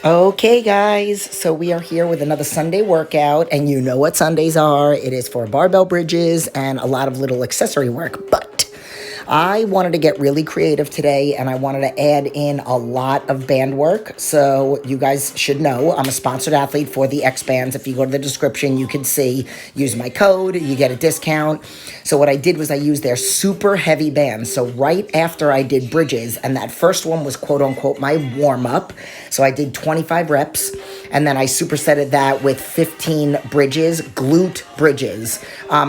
Okay guys, so we are here with another Sunday workout, and you know what Sundays are. It is for barbell bridges and a lot of little accessory work, but I wanted to get really creative today, and I wanted to add in a lot of band work. So you guys should know I'm a sponsored athlete for the Thexbands. If you go to the description, you can see, use my code, you get a discount. So what I did was I used their super heavy bands. So right after I did bridges, and that first one was quote unquote my warm up. So I did 25 reps, and then I supersetted that with 15 bridges, glute bridges.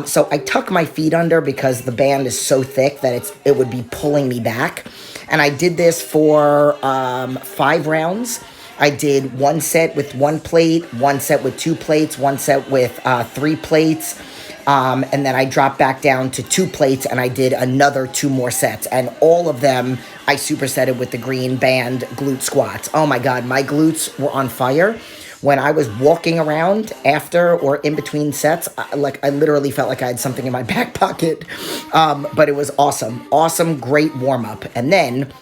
So I tuck my feet under because the band is so thick that it would be pulling me back. And I did this for 5 rounds. I did one set with 1 plate, one set with 2 plates, one set with 3 plates. And then I dropped back down to 2 plates, and I did another 2 more sets. And all of them, I supersetted with the green band glute squats. Oh my God, my glutes were on fire. When I was walking around after or in between sets, I literally felt like I had something in my back pocket. But it was awesome. Awesome, great warm-up. And then,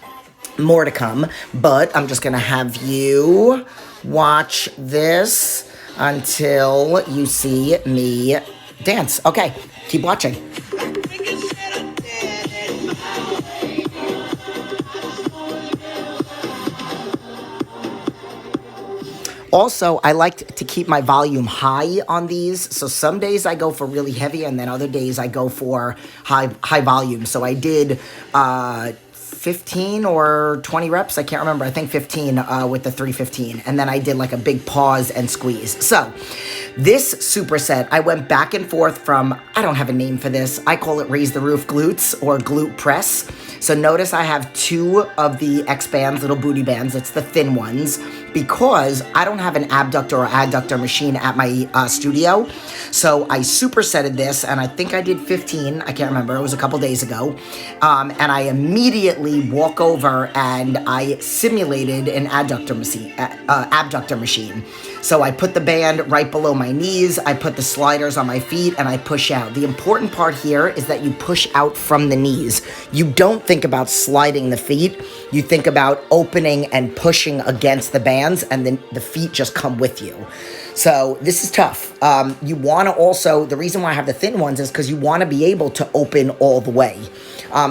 more to come, but I'm just going to have you watch this until you see me dance. Okay, keep watching. Also, I like to keep my volume high on these. So some days I go for really heavy, and then other days I go for high volume. So I did 15 or 20 reps. I can't remember. I think 15 with the 315. And then I did like a big pause and squeeze. So this superset, I went back and forth from, I don't have a name for this. I call it raise the roof glutes or glute press. So notice I have 2 of the Thexbands, little booty bands. It's the thin ones, because I don't have an abductor or adductor machine at my studio. So I supersetted this, and I think I did 15. I can't remember. It was a couple days ago. And I immediately walk over and I simulated an abductor machine. So I put the band right below my knees, I put the sliders on my feet, and I push out. The important part here is that you push out from the knees. You don't think about sliding the feet. You think about opening and pushing against the bands, and then the feet just come with you. So this is tough. You want to also, the reason why I have the thin ones is because you want to be able to open all the way.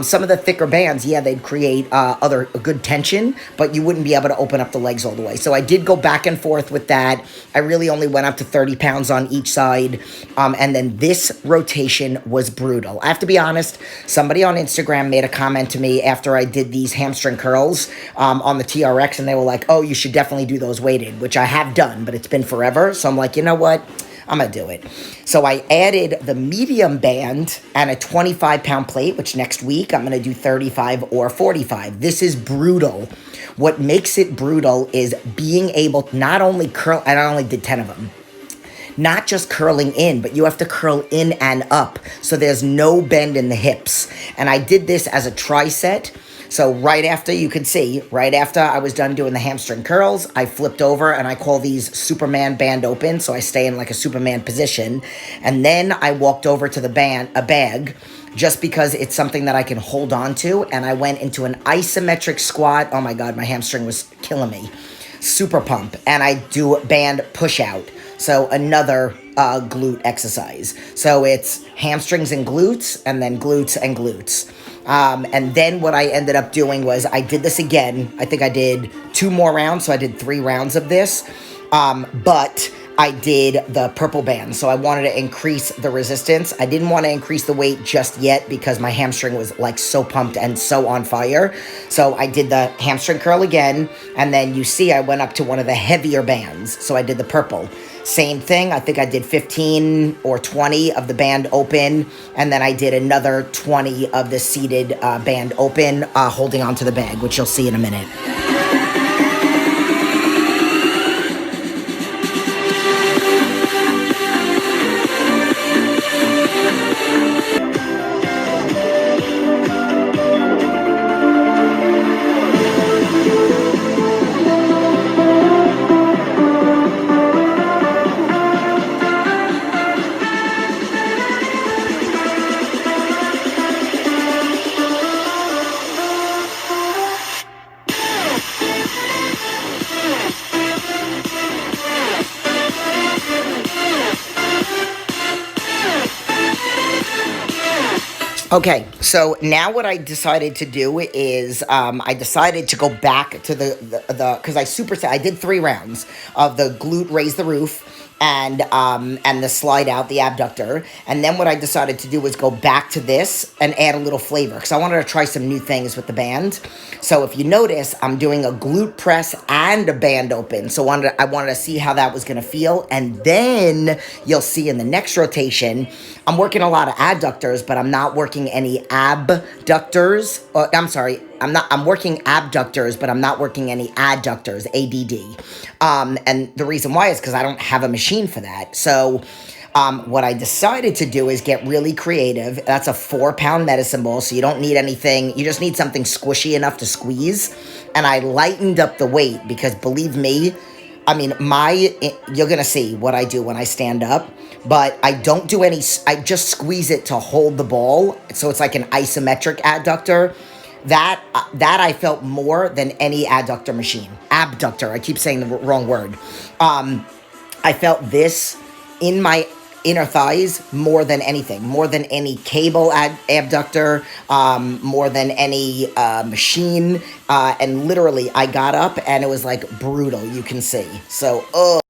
Some of the thicker bands, yeah, they'd create a good tension, but you wouldn't be able to open up the legs all the way. So I did go back and forth with that. I really only went up to 30 pounds on each side. And then this rotation was brutal. I have to be honest, somebody on Instagram made a comment to me after I did these hamstring curls on the TRX, and they were like, oh, you should definitely do those weighted, which I have done, but it's been forever. So I'm like, you know what? I'm going to do it. So I added the medium band and a 25-pound plate, which next week I'm going to do 35 or 45. This is brutal. What makes it brutal is being able to not only curl, and I only did 10 of them, not just curling in, but you have to curl in and up. So there's no bend in the hips. And I did this as a tri-set. So right after, you can see, right after I was done doing the hamstring curls, I flipped over, and I call these Superman band open. So I stay in like a Superman position. And then I walked over to the bag, just because it's something that I can hold on to. And I went into an isometric squat. Oh my God, my hamstring was killing me. Super pump. And I do band push out. So another glute exercise. So it's hamstrings and glutes, and then glutes and glutes. And then what I ended up doing was I did this again. I think I did 2 more rounds, so I did 3 rounds of this. But I did the purple band, so I wanted to increase the resistance. I didn't want to increase the weight just yet because my hamstring was like so pumped and so on fire. So I did the hamstring curl again, and then you see I went up to one of the heavier bands. So I did the purple. Same thing, I think I did 15 or 20 of the band open, and then I did another 20 of the seated band open, holding onto the bag, which you'll see in a minute. Okay, so now what I decided to do is I decided to go back to the because I superset. I did 3 rounds of the glute raise the roof and the slide out the abductor, and then what I decided to do was go back to this and add a little flavor because I wanted to try some new things with the band. So if you notice, I'm doing a glute press and a band open. So I wanted to see how that was going to feel, and then you'll see in the next rotation, I'm working a lot of adductors, but I'm not working any abductors. I'm working abductors, but I'm not working any adductors, ADD. And the reason why is because I don't have a machine for that. So what I decided to do is get really creative. That's a 4-pound medicine ball, so you don't need anything. You just need something squishy enough to squeeze. And I lightened up the weight because, believe me, I mean, you're going to see what I do when I stand up, but I don't do any, I just squeeze it to hold the ball. So it's like an isometric adductor. That I felt more than any adductor machine. Abductor, I keep saying the wrong word. I felt this in my inner thighs more than anything, more than any cable abductor, more than any machine. And literally, I got up and it was like brutal, you can see. So,